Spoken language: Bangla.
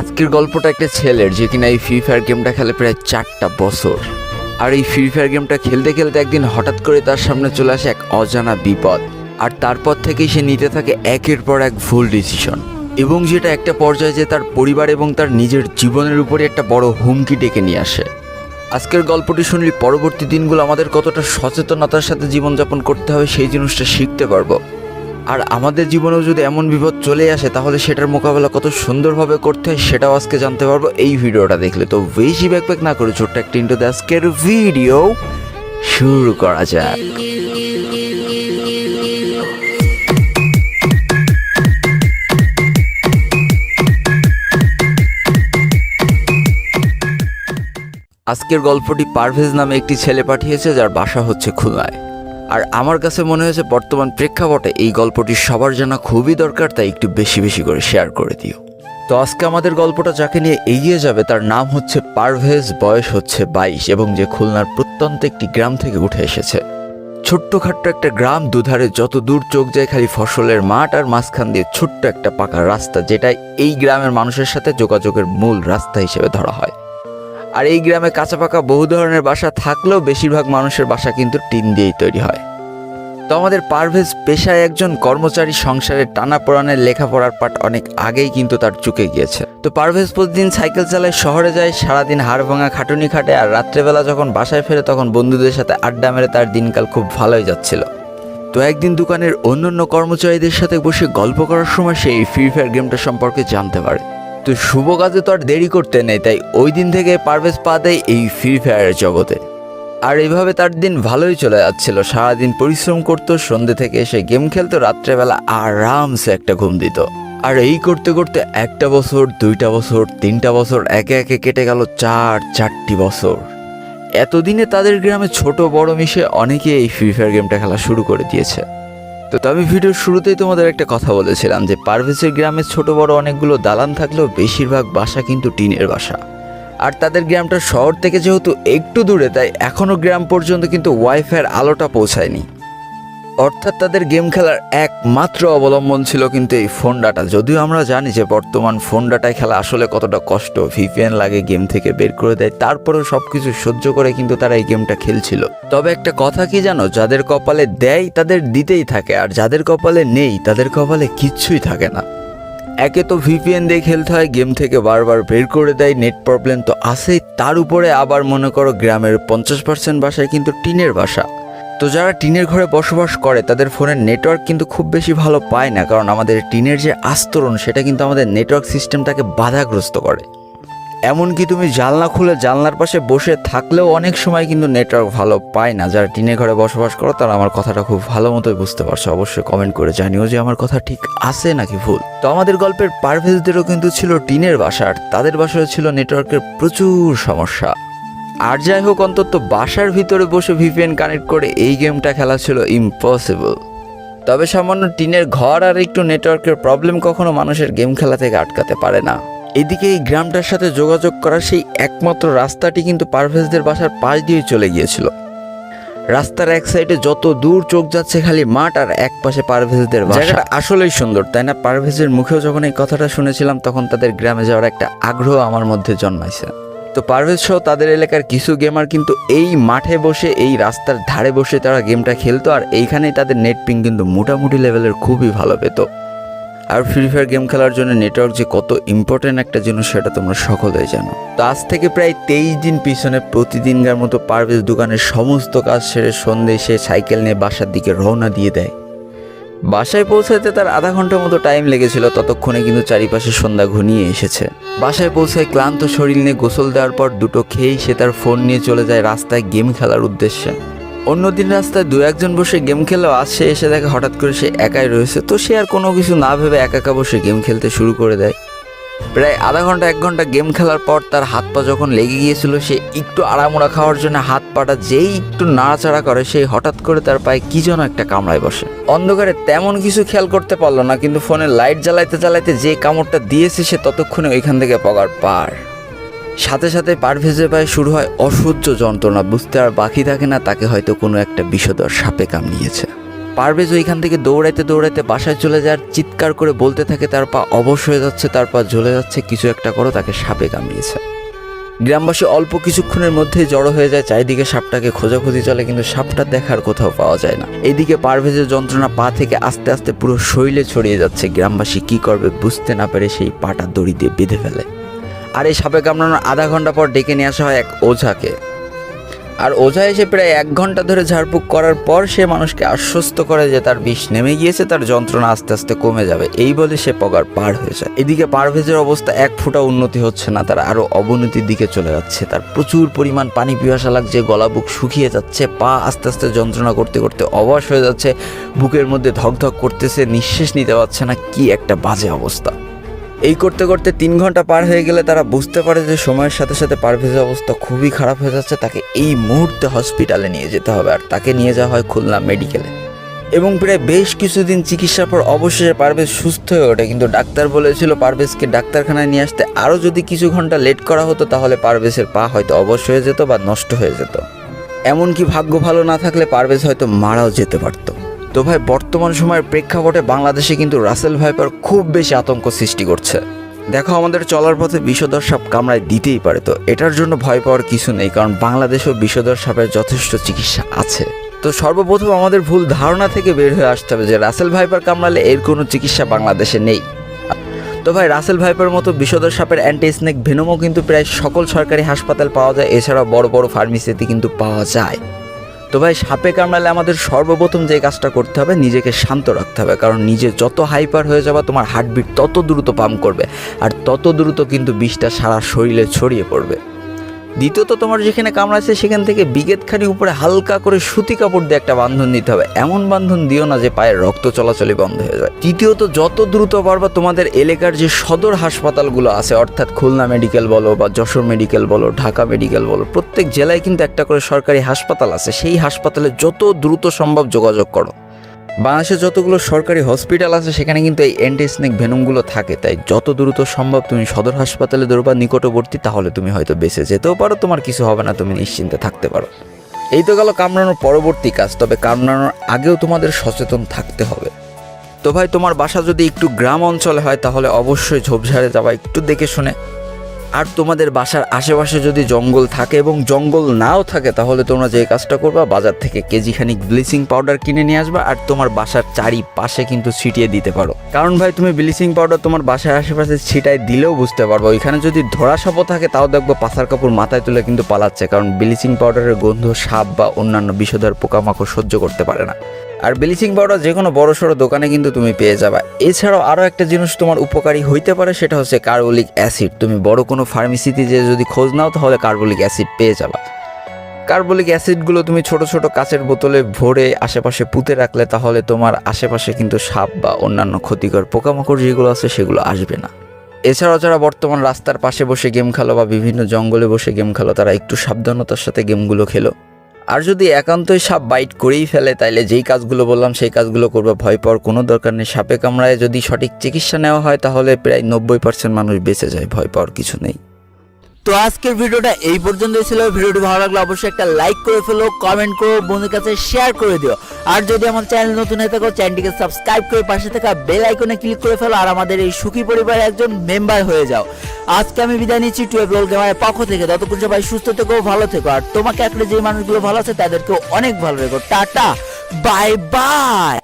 আজকের গল্পটা একটা ছেলের যে কিনা এই ফ্রি ফায়ার গেমটা খেলে প্রায় 4টা বছর। আর এই ফ্রি ফায়ার গেমটা খেলতে খেলতে একদিন হঠাৎ করে তার সামনে চলে আসে এক অজানা বিপদ। আর তারপর থেকেই সে নিতে থাকে একের পর এক ভুল ডিসিশন, এবং যেটা একটা পর্যায়ে যে তার পরিবার এবং তার নিজের জীবনের উপরে একটা বড় হুমকি ডেকে নিয়ে আসে। আজকের গল্পটি শুনলে পরবর্তী দিনগুলো আমাদের কতটা সচেতনতার সাথে জীবনযাপন করতে হবে সেই জিনিসটা শিখতে পারবো। আর আমাদের জীবনেও যদি এমন বিপদ চলে আসে তাহলে সেটার মোকাবেলা কত সুন্দরভাবে করতে হয় সেটাও আজকে জানতে পারবো এই ভিডিওটা দেখলে। তো বেশি ব্যাকপ্যাক না করে ছোট্ট একটা ইন্ট্রো দিয়ে আজকের ভিডিও শুরু করা যাক। আজকের গল্পটি পারভেজ নামে একটি ছেলে পাঠিয়েছে, যার বাসা হচ্ছে খুলনায়। আর আমার কাছে মনে হয়েছে বর্তমান প্রেক্ষাপটে এই গল্পটি সবার জানা খুবই দরকার, তাই একটু বেশি বেশি করে শেয়ার করে দিও। তো আজকে আমাদের গল্পটা যাকে নিয়ে এগিয়ে যাবে তার নাম হচ্ছে পারভেজ, বয়স হচ্ছে 22 এবং যে খুলনার প্রত্যন্ত একটি গ্রাম থেকে উঠে এসেছে। ছোট্টখাট্ট একটা গ্রাম, দুধারে যত দূর চোখ যায় খালি ফসলের মাঠ, আর মাঝখান দিয়ে ছোট্ট একটা পাকা রাস্তা, যেটা এই গ্রামের মানুষের সাথে যোগাযোগের মূল রাস্তা হিসেবে ধরা হয়। আর এই গ্রামে কাঁচা পাকা বহু ধরনের বাসা থাকলেও বেশিরভাগ মানুষের বাসা কিন্তু টিন দিয়েই তৈরি হয়। তো আমাদের পারভেজ পেশায় একজন কর্মচারী, সংসারের টানাপোড়ানের লেখাপড়ার পাঠ অনেক আগেই কিন্তু তার চুকে গিয়েছে। তো পারভেজ প্রতিদিন সাইকেল চালায়, শহরে যায়, সারাদিন হাড় ভাঙা খাটুনি খাটে, আর রাত্রেবেলা যখন বাসায় ফেরে তখন বন্ধুদের সাথে আড্ডা মেরে তার দিনকাল খুব ভালোই যাচ্ছিল। তো একদিন দোকানের অন্যান্য কর্মচারীদের সাথে বসে গল্প করার সময় সে এই ফ্রি ফায়ার গেমটা সম্পর্কে জানতে পারে। তো শুভ কাজে তো আর দেরি করতে নেই, তাই ওই দিন থেকে পারভেজ পা দেয় এই ফ্রি ফায়ারের জগতে। আর এইভাবে তার দিন ভালোই চলে যাচ্ছিল। সারাদিন পরিশ্রম করতো, সন্ধ্যে থেকে এসে গেম খেলতো, রাত্রেবেলা আরামসে একটা ঘুম দিত। আর এই করতে করতে 1টা বছর, 2টা বছর, 3টা বছর, একে একে কেটে গেল 4টি বছর। এতদিনে তাদের গ্রামে ছোট বড় মিশে অনেকে এই ফ্রি ফায়ার গেমটা খেলা শুরু করে দিয়েছে। তো আমি ভিডিওর শুরুতেই তোমাদের একটা কথা বলেছিলাম যে পারভেজের গ্রামে ছোট বড় অনেকগুলো দালান থাকলেও বেশিরভাগ বাসা কিন্তু টিনের বাসা। আর তাদের গ্রামটা শহর থেকে যেহেতু একটু দূরে, তাই এখনও গ্রাম পর্যন্ত কিন্তু ওয়াইফাইয়ের আলোটা পৌঁছায়নি। অর্থাৎ তাদের গেম খেলার একমাত্র অবলম্বন ছিল কিন্তু এই ফোন ডাটা। যদিও আমরা জানি যে বর্তমান ফোন ডাটায় খেলা আসলে কতটা কষ্ট, ভিপিএন লাগে, গেম থেকে বের করে দেয়, তারপরেও সব কিছু সহ্য করে কিন্তু তারা এই গেমটা খেলছিল। তবে একটা কথা কি জানো, যাদের কপালে দেয় তাদের দিতেই থাকে, আর যাদের কপালে নেই তাদের কপালে কিচ্ছুই থাকে না। একে তো ভিপিএন দিয়ে খেলতে হয়, গেম থেকে বারবার বের করে দেয়, নেট প্রবলেম তো আসেই, তার উপরে আবার মনে করো গ্রামের 50% বাসায় কিন্তু টিনের বাসা। তো যারা টিনের ঘরে বসবাস করে তাদের ফোনের নেটওয়ার্ক কিন্তু খুব বেশি ভালো পায় না, কারণ আমাদের টিনের যে আস্তরণ সেটা কিন্তু আমাদের নেটওয়ার্ক সিস্টেমটাকে বাধাগ্রস্ত করে। এমনকি তুমি জানলা খুলে জানলার পাশে বসে থাকলেও অনেক সময় কিন্তু নেটওয়ার্ক ভালো পায় না। যারা টিনের ঘরে বসবাস করো তারা আমার কথাটা খুব ভালো মতোই বুঝতে পারছো। অবশ্যই কমেন্ট করে জানিও যে আমার কথা ঠিক আছে নাকি ভুল। তো আমাদের গল্পের পারভেজদেরও কিন্তু ছিল টিনের বাসা, আর তাদের বাসায় ছিল নেটওয়ার্কের প্রচুর সমস্যা। আর যাই হোক, অন্তত বাসার ভিতরে বসে ভিপিএন কানেক্ট করে এই গেমটা খেলা ছিল ইম্পসিবল। তবে সামান্য টিনের ঘর আর একটু নেটওয়ার্কের প্রবলেম কখনো মানুষের গেম খেলা থেকে আটকাতে পারে না। এদিকে এই গ্রামটার সাথে যোগাযোগ করার সেই একমাত্র রাস্তাটি কিন্তু পারভেজদের বাসার পাশ দিয়ে চলে গিয়েছিল। রাস্তার এক সাইডে যত দূর চোখ যাচ্ছে খালি মাঠ, আর এক পাশে পারভেজদের বাসা। জায়গাটা আসলেই সুন্দর, তাই না? পারভেজের মুখেও যখন এই কথাটা শুনেছিলাম তখন তাদের গ্রামে যাওয়ার একটা আগ্রহ আমার মধ্যে জন্মাইছে। তো পারভেজ সহ তাদের এলাকার কিছু গেমার কিন্তু এই মাঠে বসে, এই রাস্তার ধারে বসে তারা গেমটা খেলতো, আর এইখানেই তাদের নেট পিং কিন্তু মোটামুটি লেভেলের খুবই ভালো পেত। আর ফ্রি ফায়ার গেম খেলার জন্য নেটওয়ার্ক যে কত ইম্পর্টেন্ট একটা জিনিস সেটা তোমরা সকলেই জানো। তো আজ থেকে প্রায় 23 দিন পিছনে প্রতিদিনকার মতো পারভেজ দোকানের সমস্ত কাজ সেরে সন্ধ্যে সে সাইকেল নিয়ে বাসার দিকে রওনা দিয়ে দেয়। বাসায় পৌঁছাতে তার আধা ঘন্টার মতো টাইম লেগেছিল, ততক্ষণে কিন্তু চারিপাশে সন্ধ্যা ঘনিয়ে এসেছে। বাসায় পৌঁছায় ক্লান্ত শরীর নিয়ে গোসল দেওয়ার পর দুটো খেয়েই সে তার ফোন নিয়ে চলে যায় রাস্তায় গেম খেলার উদ্দেশ্যে। অন্যদিন রাস্তায় 2-1 জন বসে গেম খেলেও আজ সে এসে দেখে হঠাৎ করে সে একাই রয়েছে। তো সে আর কোনো কিছু না ভেবে একা বসে গেম খেলতে শুরু করে দেয়। প্রায় আধা ঘন্টা 1 ঘন্টা গেম খেলার পর তার হাত পা যখন লেগে গিয়েছিল, সে একটু আড়ামোড়া খাওয়ার জন্য হাত পাটা যেই একটু নাড়াচাড়া করে, সেই হঠাৎ করে তার পায়ে কি যেন একটা কামড়ায় বসে। অন্ধকারে তেমন কিছু খেয়াল করতে পারলো না, কিন্তু ফোনের লাইট জ্বালাইতে জ্বালাইতে যে কামড়টা দিয়েছে সে ততক্ষণে ওইখান থেকে পগার পার। সাথে সাথে পারভেজের পায়ে শুরু হয় অসহ্য যন্ত্রণা। বুঝতে আর বাকি থাকে না তাকে হয়তো কোনো একটা বিষধর সাপে কামড়িয়েছে। পারভেজ ওইখান থেকে দৌড়াইতে দৌড়াইতে বাসায় চলে যায় আর চিৎকার করে বলতে থাকে তার পা অবশ হয়ে যাচ্ছে, তার পা জ্বলে যাচ্ছে, কিছু একটা করো, তাকে সাপে কামড়িয়েছে। গ্রামবাসী অল্প কিছুক্ষণের মধ্যেই জড়ো হয়ে যায়, চারিদিকে সাপটাকে খোঁজাখুঁজি চলে, কিন্তু সাপটা দেখার কোথাও পাওয়া যায় না। এইদিকে পারভেজের যন্ত্রণা পা থেকে আস্তে আস্তে পুরো শরীরে ছড়িয়ে যাচ্ছে। গ্রামবাসী কি করবে বুঝতে না পেরে সেই পাটা দড়ি দিয়ে বেঁধে ফেলে। আর এই সাপে কামড়ানোর আধা ঘন্টা পর ডেকে নিয়ে আসা হয় এক ওঝাকে। আর ওঝা এসে প্রায় 1 ঘন্টা ধরে ঝাড়ফুঁক করার পর সে মানুষকে আশ্বস্ত করে যে তার বিষ নেমে গিয়েছে, তার যন্ত্রণা আস্তে আস্তে কমে যাবে। এই বলে সে পগার পার হয়ে যায়। এদিকে পারভেজের অবস্থা 1 ফুটা উন্নতি হচ্ছে না, তার আরও অবনতির দিকে চলে যাচ্ছে। তার প্রচুর পরিমাণ পানি পিপাসা লাগছে, গলা বুক শুকিয়ে যাচ্ছে, পা আস্তে আস্তে যন্ত্রণা করতে করতে অবশ হয়ে যাচ্ছে, বুকের মধ্যে ধকধক করতেছে, নিঃশ্বাস নিতে পারছে না। কি একটা বাজে অবস্থা। এই করতে করতে 3 ঘন্টা পার হয়ে গেলে তারা বুঝতে পারে যে সময়ের সাথে সাথে পারভেজের অবস্থা খুবই খারাপ হয়ে যাচ্ছে, তাকে এই মুহূর্তে হসপিটালে নিয়ে যেতে হবে। আর তাকে নিয়ে যাওয়া হয় খুলনা মেডিকেলে। এবং প্রায় বেশ কিছুদিন চিকিৎসার পর অবশেষে পারভেজ সুস্থ হয়ে ওঠে। কিন্তু ডাক্তার বলেছিল পারভেজকে ডাক্তারখানায় নিয়ে আসতে আরও যদি কিছু ঘন্টা লেট করা হতো তাহলে পারভেজের পা হয়তো অবশ হয়ে যেত বা নষ্ট হয়ে যেত। এমনকি ভাগ্য ভালো না থাকলে পারভেজ হয়তো মারাও যেতে পারত। তো ভাই, বর্তমান সময়ের প্রেক্ষাপটে বাংলাদেশে কিন্তু রাসেল ভাইপার খুব বেশি আতঙ্ক সৃষ্টি করছে। দেখো, আমাদের চলার পথে বিষধর সাপ কামড়ায় দিতেই পারে, তো এটার জন্য ভয় পাওয়ার কিছু নেই, কারণ বাংলাদেশেও বিষধর সাপের যথেষ্ট চিকিৎসা আছে। তো সর্বপ্রথম আমাদের ভুল ধারণা থেকে বের হয়ে আসতে হবে যে রাসেল ভাইপার কামড়ালে এর কোনো চিকিৎসা বাংলাদেশে নেই। তো ভাই, রাসেল ভাইপার মতো বিষধর সাপের অ্যান্টি স্নেক ভেনমও কিন্তু প্রায় সকল সরকারি হাসপাতাল পাওয়া যায়, এছাড়াও বড় বড় ফার্মেসিতে কিন্তু পাওয়া যায়। তো ভাই, সাপে কামড়ালে আমাদের সর্বপ্রথম যে কাজটা করতে হবে, নিজেকে শান্ত রাখতে হবে, কারণ নিজে যত হাইপার হয়ে যাবে তোমার হার্টবিট তত দ্রুত পাম্প করবে, আর তত দ্রুত কিন্তু বিষটা সারা শরীরে ছড়িয়ে পড়বে। দ্বিতীয়ত, তোমার যেখানে কামড়াচ্ছে সেখান থেকে বিগেতখানি উপরে হালকা করে সুতি কাপড় দিয়ে একটা বাঁধন দিতে হবে। এমন বাঁধন দিও না যে পায়ের রক্ত চলাচলই বন্ধ হয়ে যায়। তৃতীয়ত, যত দ্রুত পারবা তোমাদের এলাকার যে সদর হাসপাতালগুলো আছে, অর্থাৎ খুলনা মেডিকেল বলো বা যশোর মেডিকেল বলো, ঢাকা মেডিকেল বলো, প্রত্যেক জেলায় কিন্তু একটা করে সরকারি হাসপাতাল আছে, সেই হাসপাতালে যত দ্রুত সম্ভব যোগাযোগ করো। বাংলাদেশে যতগুলো সরকারি হসপিটাল আছে সেখানে কিন্তু এই অ্যান্টি স্নেক ভেনমগুলো থাকে, তাই যত দ্রুত সম্ভব তুমি সদর হাসপাতালে দৌড়বা নিকটবর্তী, তাহলে তুমি হয়তো বেঁচে যেতেও পারো, তোমার কিছু হবে না, তুমি নিশ্চিন্তে থাকতে পারো। এই তো গেল কামড়ানোর পরবর্তী কাজ, তবে কামড়ানোর আগেও তোমাদের সচেতন থাকতে হবে। তো ভাই, তোমার বাসা যদি একটু গ্রাম অঞ্চলে হয় তাহলে অবশ্যই ঝোপঝাড়ে যাবা একটু দেখে শুনে। আর তোমাদের বাসার আশেপাশে যদি জঙ্গল থাকে এবং জঙ্গল নাও থাকে তাহলে তোমরা যে কাজটা করবা, বাজার থেকে কেজিখানিক ব্লিচিং পাউডার কিনে নিয়ে আসবা আর তোমার বাসার চারিপাশে কিন্তু ছিটিয়ে দিতে পারো। কারণ ভাই, তুমি ব্লিচিং পাউডার তোমার বাসার আশেপাশে ছিটাই দিলেও বুঝতে পারবো। ওইখানে যদি ধরা সাপও থাকে তাও দেখবো পাছার কাপড় মাথায় তুলে কিন্তু পালাচ্ছে, কারণ ব্লিচিং পাউডারের গন্ধ সাপ বা অন্যান্য বিষধর পোকামাকড় সহ্য করতে পারে না। আর ব্লিচিং পাউডার যে কোনো বড় সড়ো দোকানে কিন্তু তুমি পেয়ে যাবা। এছাড়াও আরও একটা জিনিস তোমার উপকারী হইতে পারে, সেটা হচ্ছে কার্বলিক অ্যাসিড। তুমি বড় কোনো ফার্মেসিতে যে যদি খোঁজ নাও তাহলে কার্বলিক অ্যাসিড পেয়ে যাবা। কার্বলিক অ্যাসিডগুলো তুমি ছোট ছোট কাচের বোতলে ভরে আশেপাশে পুঁতে রাখলে তাহলে তোমার আশেপাশে কিন্তু সাপ বা অন্যান্য ক্ষতিকর পোকামাকড় যেগুলো আছে সেগুলো আসবে না। এছাড়াও যারা বর্তমান রাস্তার পাশে বসে গেম খেলো বা বিভিন্ন জঙ্গলে বসে গেম খেলো, তারা একটু সাবধানতার সাথে গেমগুলো খেলো। আর যদি একান্তই সাপ বাইট করেই ফেলে তাইলে যেই কাজগুলো বললাম সেই কাজগুলো করবে, ভয় পাওয়ার কোনো দরকার নেই। সাপে কামড়ায় যদি সঠিক চিকিৎসা নেওয়া হয় তাহলে প্রায় 90% মানুষ বেঁচে যায়, ভয় পাওয়ার কিছু নেই। তো আজকের ভিডিওটা এই পর্যন্তই ছিল। ভিডিওটি ভালো লাগলে অবশ্যই একটা লাইক করে ফেলো, কমেন্ট করো, বন্ধুদের কাছে শেয়ার করে দিও। আর যদি আমার চ্যানেল নতুন হয়ে থাকো, চ্যানেলটিকে সাবস্ক্রাইব করে পাশে থাকা বেল আইকনে ক্লিক করে ফেলো আর আমাদের এই সুখী পরিবারের একজন মেম্বার হয়ে যাও। আজকে আমি বিদায় নিচ্ছি 12 রোল গেমারের পক্ষ থেকে। ততক্ষণ সবাই সুস্থ থেকো, ভালো থেকো, আর তোমাকে আসলে যে মানুষগুলো ভালো আছে তাদেরকেও অনেক ভালো রেখো। Tata, bye bye.